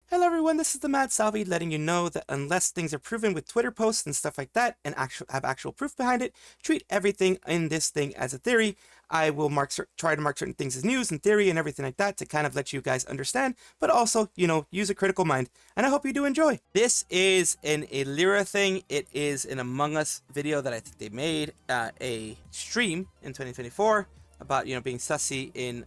Hello everyone, this is the Mad Salvi letting you know that unless things are proven with Twitter posts and stuff like that and have actual proof behind it, treat everything in this thing as a theory. I will try to mark certain things as news and theory and everything like that to kind of let you guys understand, but also, use a critical mind. And I hope you do enjoy. This is an Elira thing. It is an Among Us video that I think they made a stream in 2024 about, being sussy in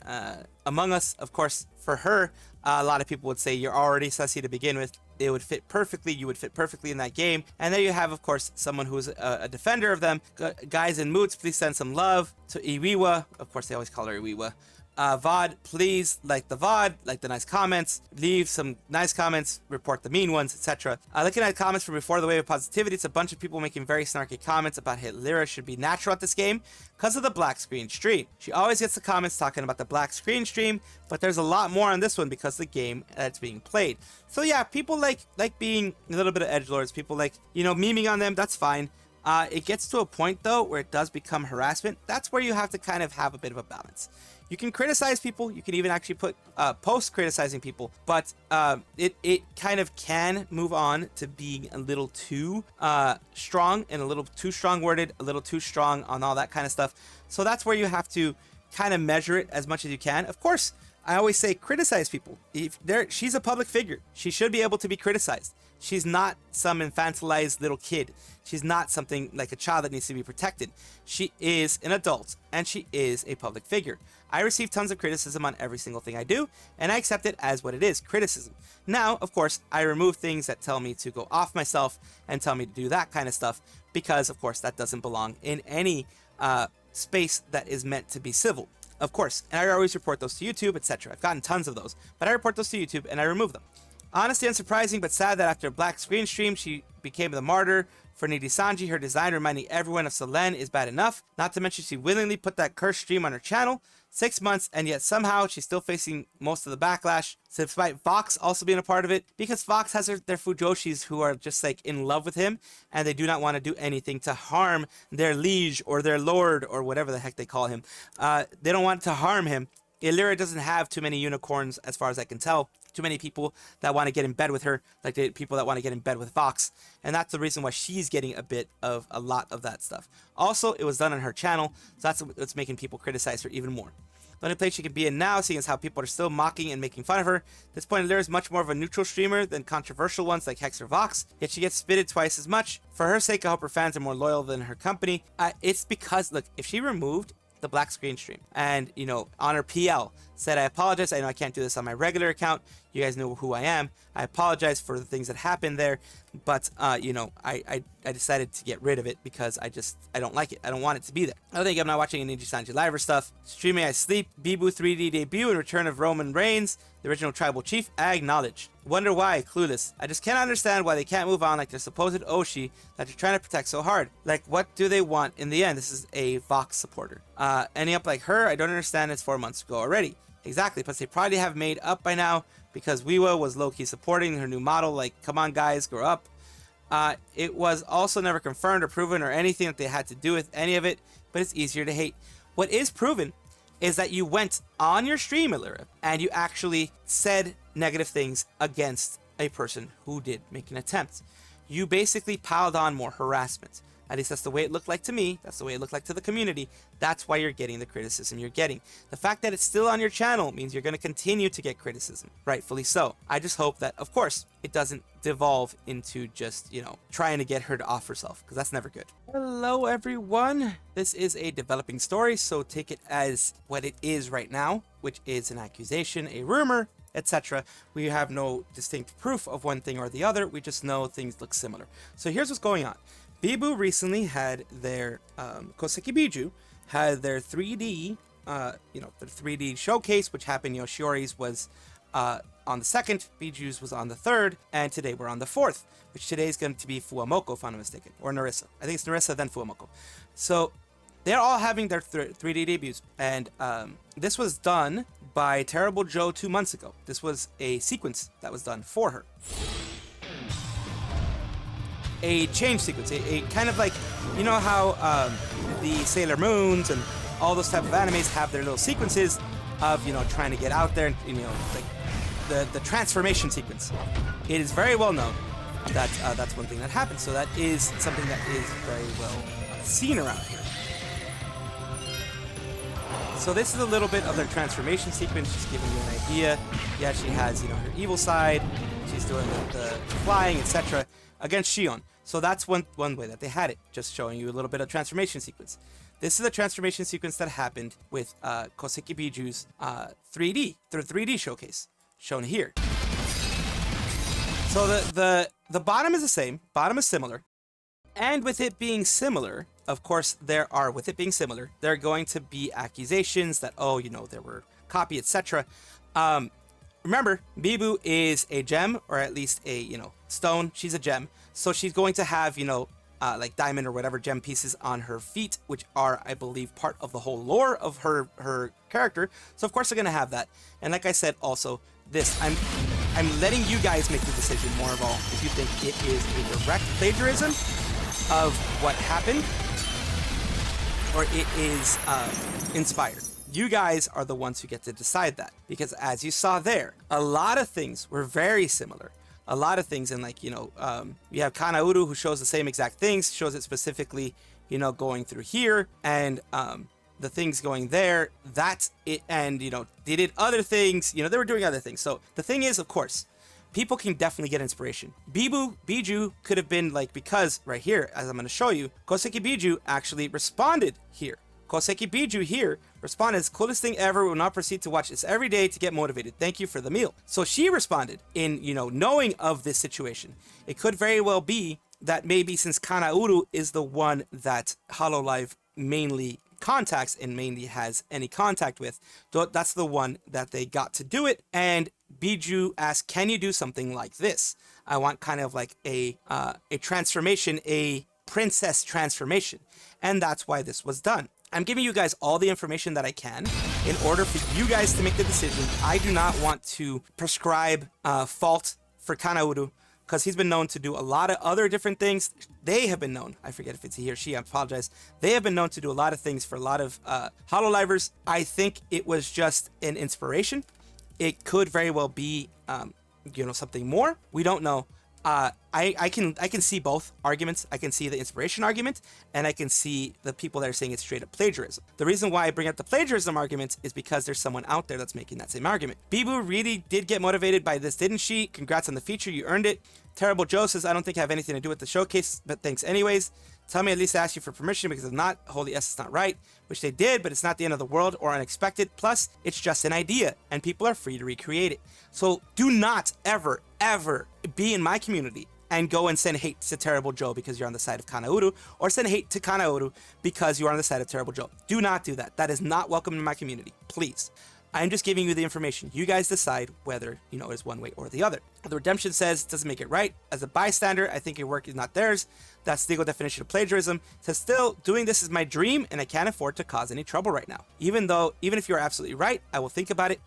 Among Us. Of course, for her, a lot of people would say you're already sussy to begin with. It would fit perfectly. You would fit perfectly in that game. And there you have, of course, someone who's a defender of them. Guys in moods, please send some love to Iwiwa. Of course, they always call her Iwiwa. VOD, please like the VOD, like the nice comments, leave some nice comments, report the mean ones, etc. Looking at comments from before the wave of positivity, it's a bunch of people making very snarky comments about how Elira should be natural at this game because of the black screen stream. She always gets the comments talking about the black screen stream, but there's a lot more on this one because of the game that's being played. So yeah, people like being a little bit of edgelords, people like, memeing on them, that's fine. It gets to a point though where it does become harassment. That's where you have to kind of have a bit of a balance. You can criticize people, you can even actually put posts criticizing people, but it kind of can move on to being a little too strong and a little too strong worded, a little too strong on all that kind of stuff. So that's where you have to kind of measure it as much as you can. Of course, I always say criticize people. She's a public figure. She should be able to be criticized. She's not some infantilized little kid. She's not something like a child that needs to be protected. She is an adult, and she is a public figure. I receive tons of criticism on every single thing I do, and I accept it as what it is, criticism. Now, of course, I remove things that tell me to go off myself and tell me to do that kind of stuff, because, of course, that doesn't belong in any space that is meant to be civil. Of course, and I always report those to YouTube, etc. I've gotten tons of those, but I report those to YouTube and I remove them. Honestly, unsurprising, but sad that after a black screen stream, she became the martyr for Nijisanji. Her design reminding everyone of Selene is bad enough. Not to mention she willingly put that cursed stream on her channel. 6 months, and yet somehow she's still facing most of the backlash, despite Vox also being a part of it, because Vox has their Fujoshis who are just like in love with him, and they do not want to do anything to harm their liege or their lord or whatever the heck they call him. They don't want to harm him. Elira doesn't have too many unicorns as far as I can tell. Too many people that want to get in bed with her, like the people that want to get in bed with Vox, and that's the reason why she's getting a lot of that stuff. Also, it was done on her channel, so that's what's making people criticize her even more. The only place she can be in now, seeing as how people are still mocking and making fun of her. At this point, Elira is much more of a neutral streamer than controversial ones like Hex or Vox, yet she gets spitted twice as much. For her sake, I hope her fans are more loyal than her company. It's because, look, if she removed the black screen stream and on her PL said, I apologize, I know I can't do this on my regular account, you guys know who I am, I apologize for the things that happened there, but I decided to get rid of it because I don't like it. I don't want it to be there. I think I'm not watching any Nijisanji live or stuff. Streaming I sleep. Biboo 3D debut and return of Roman Reigns, the original tribal chief, I acknowledge. Wonder why, clueless. I just can't understand why they can't move on like their supposed Oshi that they're trying to protect so hard. Like, what do they want in the end? This is a Vox supporter. Ending up like her, I don't understand. It's 4 months ago already. Exactly, plus they probably have made up by now because Wiwa was low-key supporting her new model. Like, come on guys, grow up. It was also never confirmed or proven or anything that they had to do with any of it, but it's easier to hate. What is proven is that you went on your stream, Elira, and you actually said negative things against a person who did make an attempt. You basically piled on more harassment. At least that's the way it looked like to me. That's the way it looked like to the community. That's why you're getting the criticism you're getting. The fact that it's still on your channel means you're going to continue to get criticism. Rightfully so. I just hope that, of course, it doesn't devolve into just, trying to get her to off herself, because that's never good. Hello, everyone. This is a developing story, so take it as what it is right now, which is an accusation, a rumor, etc. We have no distinct proof of one thing or the other. We just know things look similar. So here's what's going on. Biboo recently had their Koseki Biju had their 3D their 3D showcase, which happened. Shiori's was on the 2nd, Biju's was on the 3rd, and today we're on the 4th, which today is going to be Fuamoko, if I'm not mistaken, or Narissa. I think it's Narissa, then Fuamoko. So they're all having their 3D debuts, and this was done by Terrible Joe 2 months ago. This was a sequence that was done for her. a change sequence, a kind of like, you know how the Sailor Moons and all those type of animes have their little sequences of, you know, trying to get out there, and, you know, like the transformation sequence. It is very well known that that's one thing that happens. So that is something that is very well seen around here. So this is a little bit of their transformation sequence, just giving you an idea. Yeah, she has, you know, her evil side. She's doing the flying, etc. against Shion. So that's one way that they had it, just showing you a little bit of transformation sequence. This is a transformation sequence that happened with Koseki Biju's 3D showcase, shown here. So the bottom is the same, bottom is similar, and with it being similar, of course, there are going to be accusations that, oh, you know, there were copy, etc. Remember, Biboo is a gem, or at least a, you know, stone. She's a gem, so she's going to have, you know, like diamond or whatever gem pieces on her feet, which are, I believe, part of the whole lore of her character. So of course they're gonna have that. And like I said, also this, I'm letting you guys make the decision more of all if you think it is a direct plagiarism of what happened, or it is inspired. You guys are the ones who get to decide that, because as you saw there, a lot of things were very similar. A lot of things, and like, you know, you have Kanauru, who shows the same exact things, shows it specifically, you know, going through here, and the things going there, that's it, and, you know, they did other things, you know, they were doing other things. So the thing is, of course, people can definitely get inspiration. Biju could have been like, because right here, as I'm going to show you, Koseki Biju actually responded here. Koseki Biju here responded, "It's the coolest thing ever. Will not proceed to watch this every day to get motivated. Thank you for the meal." So she responded in, you know, knowing of this situation. It could very well be that maybe since Kanauru is the one that Hololive mainly contacts and mainly has any contact with, that's the one that they got to do it. And Biju asked, "Can you do something like this? I want kind of like a transformation, a princess transformation." And that's why this was done. I'm giving you guys all the information that I can in order for you guys to make the decision. I do not want to prescribe fault for Kanauru, because he's been known to do a lot of other different things. They have been known, I forget if it's he or she, I apologize. They have been known to do a lot of things for a lot of Hololivers. I think it was just an inspiration. It could very well be, you know, something more. We don't know. I can see both arguments. I can see the inspiration argument, and I can see the people that are saying it's straight up plagiarism. The reason why I bring up the plagiarism argument is because there's someone out there that's making that same argument. Biboo really did get motivated by this, didn't she? Congrats on the feature, you earned it. Terrible Joe says, "I don't think I have anything to do with the showcase, but thanks anyways. Tell me at least I asked you for permission, because if not, Holy S is not right," which they did, but it's not the end of the world or unexpected. Plus, it's just an idea, and people are free to recreate it. So do not ever, ever be in my community and go and send hate to Terrible Joe because you're on the side of Kanauru, or send hate to Kanauru because you're on the side of Terrible Joe. Do not do that. That is not welcome in my community, please. I'm just giving you the information. You guys decide whether, you know, it's one way or the other. The Redemption says, "Doesn't make it right. As a bystander, I think your work is not theirs. That's the legal definition of plagiarism." It says, "Still, doing this is my dream, and I can't afford to cause any trouble right now. Even if you're absolutely right, I will think about it."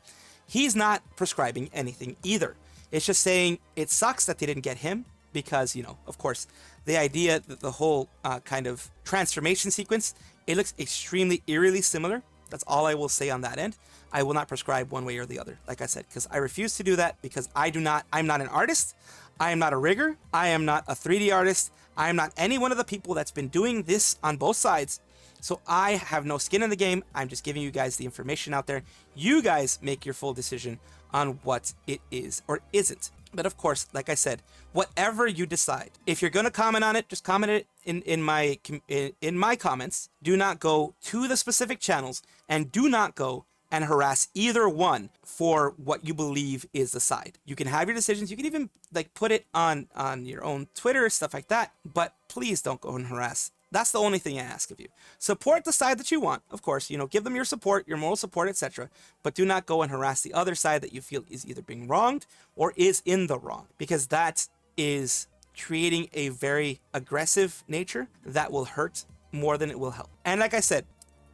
He's not prescribing anything either. It's just saying it sucks that they didn't get him, because, you know, of course, the idea that the whole kind of transformation sequence, it looks extremely eerily similar. That's all I will say on that end. I will not prescribe one way or the other, like I said, because I refuse to do that, because I'm not an artist. I am not a rigger. I am not a 3D artist. I am not any one of the people that's been doing this on both sides. So I have no skin in the game. I'm just giving you guys the information out there. You guys make your full decision on what it is or isn't. But of course, like I said, whatever you decide, if you're going to comment on it, just comment it in my comments. Do not go to the specific channels, and do not go and harass either one for what you believe is the side. You can have your decisions. You can even like put it on your own Twitter, stuff like that. But please don't go and harass. That's the only thing I ask of you. Support the side that you want, of course, you know, give them your support, your moral support, etc. But do not go and harass the other side that you feel is either being wronged or is in the wrong, because that is creating a very aggressive nature that will hurt more than it will help. And like I said,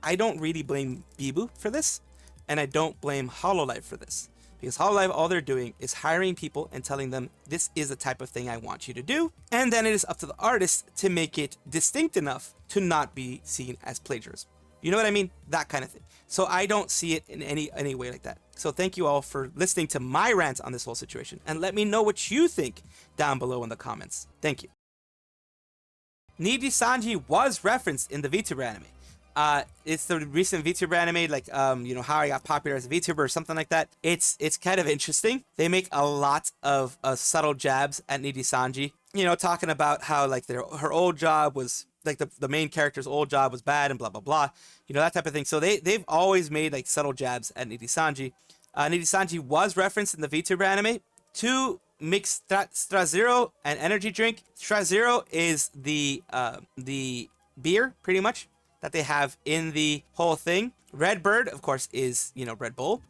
I don't really blame Biboo for this, and I don't blame Hololive for this, because Hololive, all they're doing is hiring people and telling them this is the type of thing I want you to do, and then it is up to the artist to make it distinct enough to not be seen as plagiarism. You know what I mean? That kind of thing. So I don't see it in any way like that. So thank you all for listening to my rant on this whole situation, and let me know what you think down below in the comments. Thank you. Nijisanji was referenced in the Vtuber anime. It's the recent Vtuber anime, like, you know, how I got popular as a Vtuber or something like that. It's kind of interesting. They make a lot of subtle jabs at Nijisanji, you know, talking about how, like, her old job was, like, the main character's old job was bad and blah, blah, blah, you know, that type of thing. So they've always made, like, subtle jabs at Nijisanji. Nijisanji was referenced in the Vtuber anime to mix Strazero and energy drink. Strazero is the beer, pretty much, that they have in the whole thing. Redbird, of course, is, you know, Red Bull.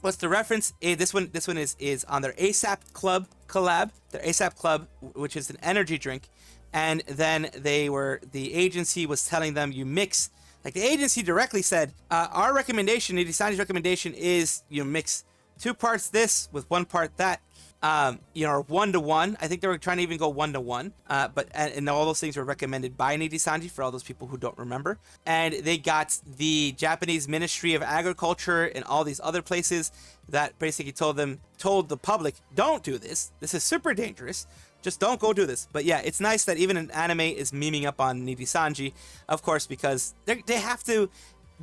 What's the reference? This one is on their ASAP Club collab. Their ASAP Club, which is an energy drink. And then the agency was telling them you mix, like the agency directly said, our recommendation, Nijisanji's recommendation is you mix 2 parts this with 1 part that. You know, 1-to-1. I think they were trying to even go 1-to-1. And all those things were recommended by Nijisanji for all those people who don't remember. And they got the Japanese Ministry of Agriculture and all these other places that basically told the public, don't do this. This is super dangerous. Just don't go do this. But yeah, it's nice that even an anime is memeing up on Nijisanji, of course, because they have to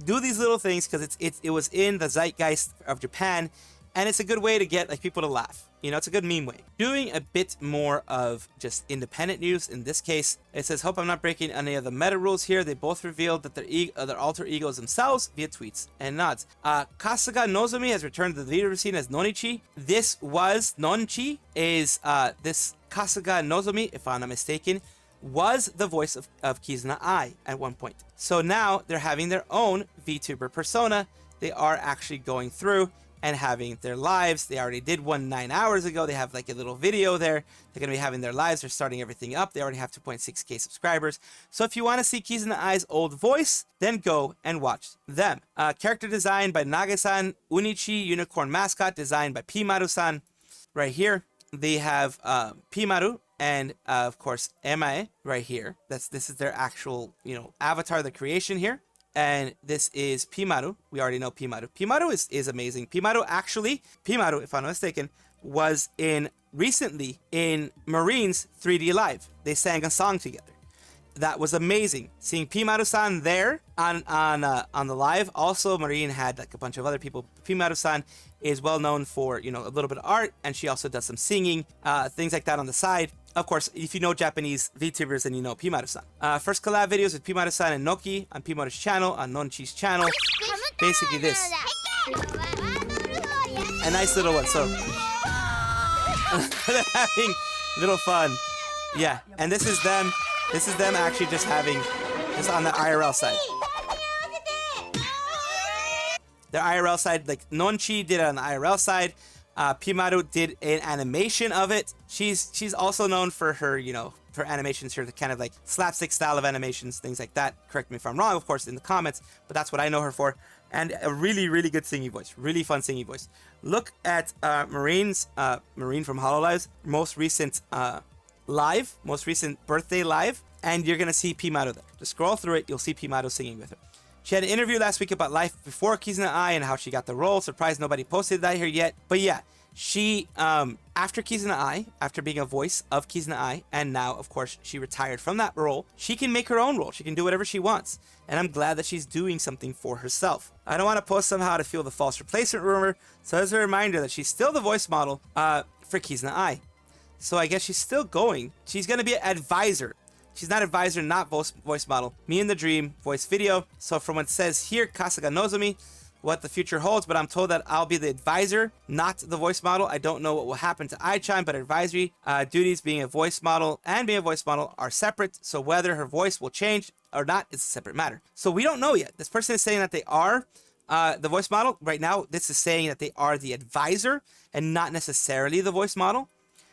do these little things because it was in the zeitgeist of Japan, and it's a good way to get, like, people to laugh. You know, it's a good meme way. Doing a bit more of just independent news in this case. It says, hope I'm not breaking any of the meta rules here. They both revealed that their alter egos themselves via tweets and nods. Kasuga Nozomi has returned to the leader scene as Nonichi. This was Nonchi, is this Kasuga Nozomi, if I'm not mistaken, was the voice of Kizuna Ai at one point. So now they're having their own VTuber persona. They are actually going through and having their lives. They already did one 9 hours ago. They have like a little video there. They're going to be having their lives. They're starting everything up. They already have 2.6k subscribers. So if you want to see Kizuna Ai's old voice, then go and watch them. Character design by Nagasan Unichi, unicorn mascot designed by Pimaru-san. Right here, they have Pimaru and of course Emae right here. This is their actual, you know, avatar, the creation here. And this is Pimaru. We already know Pimaru. Pimaru is amazing. Pimaru, if I'm not mistaken, was recently in Marine's 3D Live. They sang a song together. That was amazing. Seeing Pimaru-san there on the live. Also, Marine had like a bunch of other people. Pimaru-san is well known for, you know, a little bit of art, and she also does some singing, things like that on the side. Of course, if you know Japanese VTubers, then you know Pimaru-san. First collab videos with Pimaru-san and Noki on Pimaru's channel, on Nonchi's channel. Basically this. A nice little one. So they're having little fun. Yeah, and this is them. This is them actually just having this on the IRL side. Their IRL side, like Nonchi did it on the IRL side. Pimaru did an animation of it. She's also known for her, you know, for animations here, the kind of like slapstick style of animations, things like that. Correct me if I'm wrong, of course, in the comments, but that's what I know her for. And a really, really good singing voice. Really fun singing voice. Look at Marine from Hololive's most recent most recent birthday live, and you're gonna see Pimaru there. Just scroll through it, you'll see Pimaru singing with her. She had an interview last week about life before Kizuna Ai and how she got the role. Surprised nobody posted that here yet. But yeah, she, after Kizuna Ai, after being a voice of Kizuna Ai, and now, of course, she retired from that role, she can make her own role. She can do whatever she wants. And I'm glad that she's doing something for herself. I don't want to post somehow to fuel the false replacement rumor. So as a reminder that she's still the voice model for Kizuna Ai. So I guess she's still going. She's going to be an advisor. She's not advisor, not voice model. Me in the Dream, voice video. So from what it says here, Kasuga Nozomi, what the future holds, but I'm told that I'll be the advisor, not the voice model. I don't know what will happen to Ai-chan, but advisory duties being a voice model and being a voice model are separate. So whether her voice will change or not is a separate matter. So we don't know yet. This person is saying that they are the voice model. Right now, this is saying that they are the advisor and not necessarily the voice model.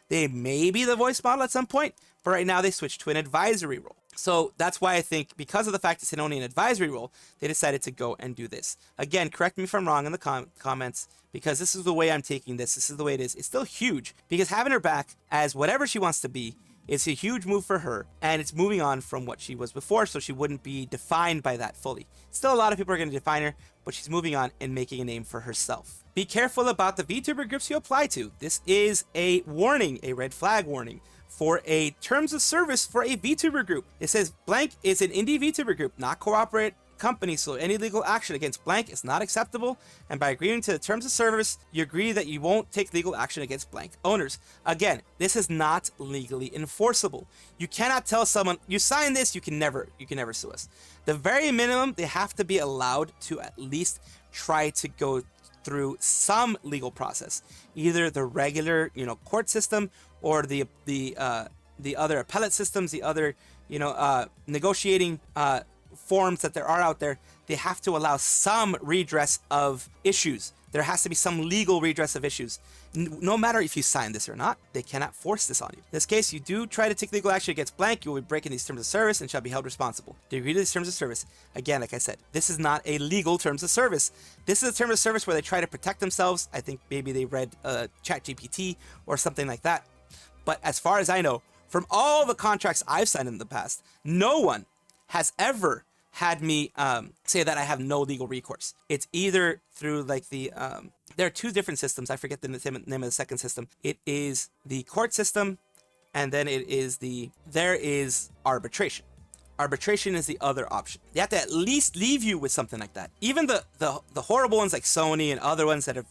They may be the voice model at some point, But right now they switched to an advisory role. So that's why I think, because of the fact it's only an advisory role, they decided to go and do this. Again, correct me if I'm wrong in the comments, because this is the way I'm taking this. This is the way it is. It's still huge, because having her back as whatever she wants to be, it's a huge move for her, and it's moving on from what she was before, so she wouldn't be defined by that fully. Still, a lot of people are going to define her, but she's moving on and making a name for herself. Be careful about the VTuber groups you apply to. This is a warning, a red flag warning, for a terms of service for a VTuber group. It says blank is an indie VTuber group, not corporate company, so any legal action against blank is not acceptable, and by agreeing to the terms of service, you agree that you won't take legal action against blank owners. Again, this is not legally enforceable. You cannot tell someone, you sign this, you can never sue us. The very minimum, they have to be allowed to at least try to go through some legal process, either the regular, court system, or the other appellate systems, the other, negotiating forms that there are out there. They have to allow some redress of issues. There has to be some legal redress of issues. No matter if you sign this or not, they cannot force this on you. In this case, you do try to take legal action against blank, you will be breaking these terms of service and shall be held responsible. Do you agree to these terms of service? Again, like I said, this is not a legal terms of service. This is a term of service where they try to protect themselves. I think maybe they read ChatGPT or something like that. But as far as I know, from all the contracts I've signed in the past, no one has ever had me say that I have no legal recourse. It's either through like the there are two different systems. I forget the name of the second system. It is the court system, and then there is arbitration. Arbitration is the other option. They have to at least leave you with something like that. Even the horrible ones like Sony and other ones that have,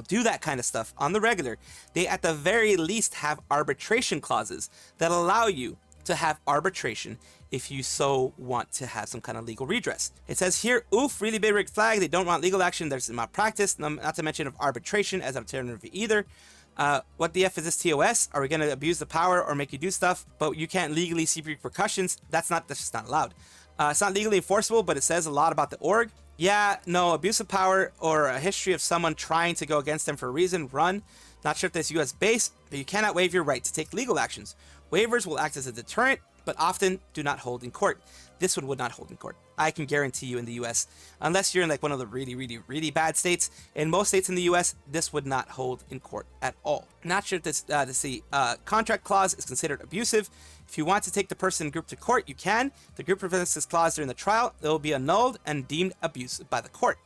do that kind of stuff on the regular, they at the very least have arbitration clauses that allow you to have arbitration if you so want to have some kind of legal redress. It says here, oof, really big red flag. They don't want legal action. There's malpractice, not to mention of arbitration as an alternative either. What the F is this TOS? Are we going to abuse the power or make you do stuff, but you can't legally see repercussions? That's just not allowed. It's not legally enforceable, but it says a lot about the org. Yeah, no, abuse of power or a history of someone trying to go against them for a reason, run. Not sure if that's US based, but you cannot waive your right to take legal actions. Waivers will act as a deterrent, but often do not hold in court. This one would not hold in court. I can guarantee you in the US, unless you're in like one of the really, really, really bad states, in most states in the US, this would not hold in court at all. Not sure if this, contract clause is considered abusive. If you want to take the person group to court, you can. The group prevents this clause during the trial. It will be annulled and deemed abusive by the court.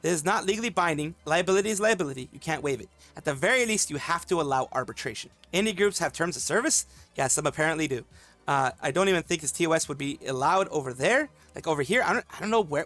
This is not legally binding. Liability is liability. You can't waive it. At the very least, you have to allow arbitration. Indie groups have terms of service? Yeah, some apparently do. I don't even think his TOS would be allowed over there. Like over here, I don't know where.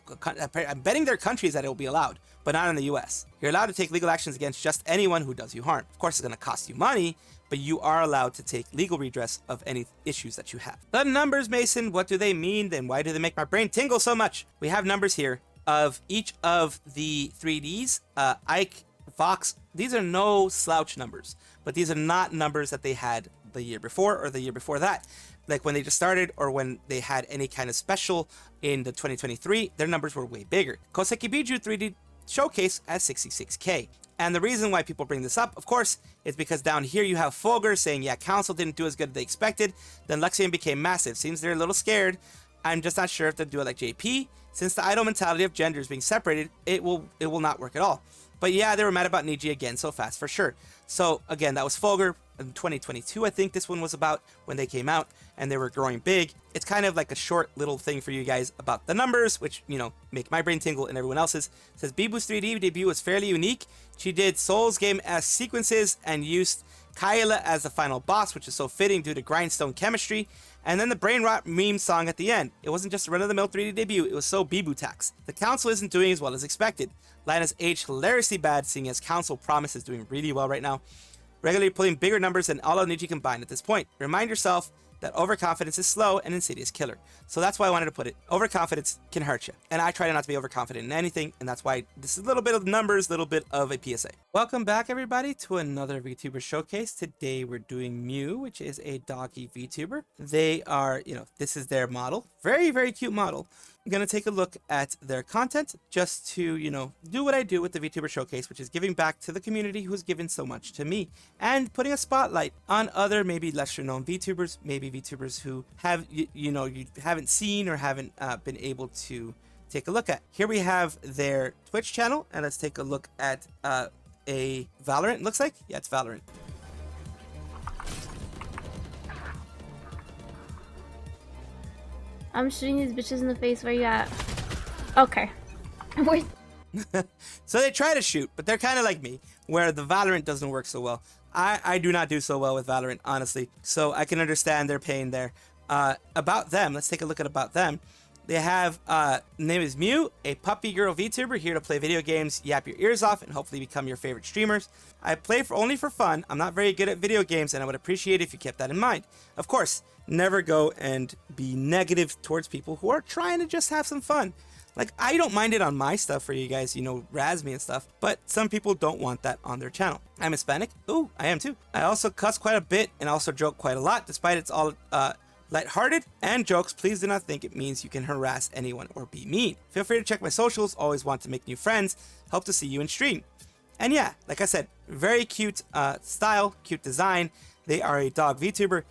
I'm betting there are countries that it will be allowed, but not in the US. You're allowed to take legal actions against just anyone who does you harm. Of course, it's going to cost you money, but you are allowed to take legal redress of any issues that you have. The numbers, Mason, what do they mean? Then why do they make my brain tingle so much? We have numbers here of each of the 3Ds, Ike, Vox. These are no slouch numbers, but these are not numbers that they had the year before or the year before that. Like when they just started or when they had any kind of special in the 2023, their numbers were way bigger. Koseki Biju 3D showcase at 66K. And the reason why people bring this up, of course, is because down here you have Fulgur saying, yeah, Council didn't do as good as they expected. Then Luxian became massive. Seems they're a little scared. I'm just not sure if they'll do it like JP. Since the idol mentality of genders being separated, it will not work at all. But yeah, they were mad about Niji again so fast for sure. So again, that was Fulgur in 2022, I think this one was about when they came out and they were growing big. It's kind of like a short little thing for you guys about the numbers, which, make my brain tingle and everyone else's. It says Biboo's 3D debut was fairly unique. She did Souls game-esque sequences and used Kyla as the final boss, which is so fitting due to grindstone chemistry. And then the brain rot meme song at the end. It wasn't just a run-of-the-mill 3D debut, it was so Biboo tax. The Council isn't doing as well as expected. Lina's aged hilariously bad, seeing as Council Promise is doing really well right now. Regularly pulling bigger numbers than all of Niji combined at this point. Remind yourself that overconfidence is slow and insidious killer. So that's why I wanted to put it. Overconfidence can hurt you. And I try not to be overconfident in anything, and that's why this is a little bit of numbers, a little bit of a PSA. Welcome back, everybody, to another VTuber showcase. Today we're doing Mew, which is a doggy VTuber. They are, this is their model. Very, very cute model. going to take a look at their content just to, you know, do what I do with the VTuber Showcase, which is giving back to the community who's given so much to me and putting a spotlight on other maybe lesser known VTubers, maybe VTubers who have, you know, you haven't seen or haven't been able to take a look at. Here we have their Twitch channel, and let's take a look at a Valorant, looks like. Yeah, it's Valorant. I'm shooting these bitches in the face. Where you at? Okay. Wait. So they try to shoot, but they're kind of like me, where the Valorant doesn't work so well. I do not do so well with Valorant, honestly, so I can understand their pain there. About them, let's take a look at about them. They have, name is Mew, a puppy girl VTuber here to play video games, yap your ears off, and hopefully become your favorite streamers. I play only for fun. I'm not very good at video games, and I would appreciate if you kept that in mind. Of course, never go and be negative towards people who are trying to just have some fun. Like, I don't mind it on my stuff for you guys, you know, razz me and stuff, but some people don't want that on their channel. I'm Hispanic. Ooh, I am too. I also cuss quite a bit and also joke quite a lot, despite it's all, lighthearted and jokes. Please do not think it means you can harass anyone or be mean. Feel free to check my socials. Always want to make new friends. Hope to see you in stream. And yeah, like I said, very cute style, cute design. They are a dog VTuber.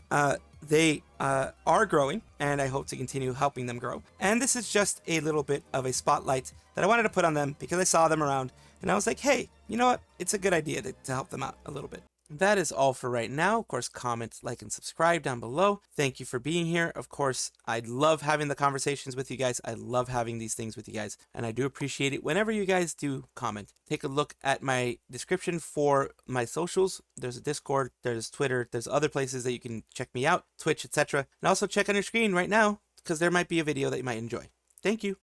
They are growing, and I hope to continue helping them grow. And this is just a little bit of a spotlight that I wanted to put on them because I saw them around, and I was like, hey, you know what? It's a good idea to help them out a little bit. That is all for right now. Of course, comment, like, and subscribe down below. Thank you for being here. Of course, I love having the conversations with you guys. I love having these things with you guys, and I do appreciate it whenever you guys do comment. Take a look at my description for my socials. There's a Discord, there's Twitter, there's other places that you can check me out, Twitch, etc. And also check on your screen right now because there might be a video that you might enjoy. Thank you.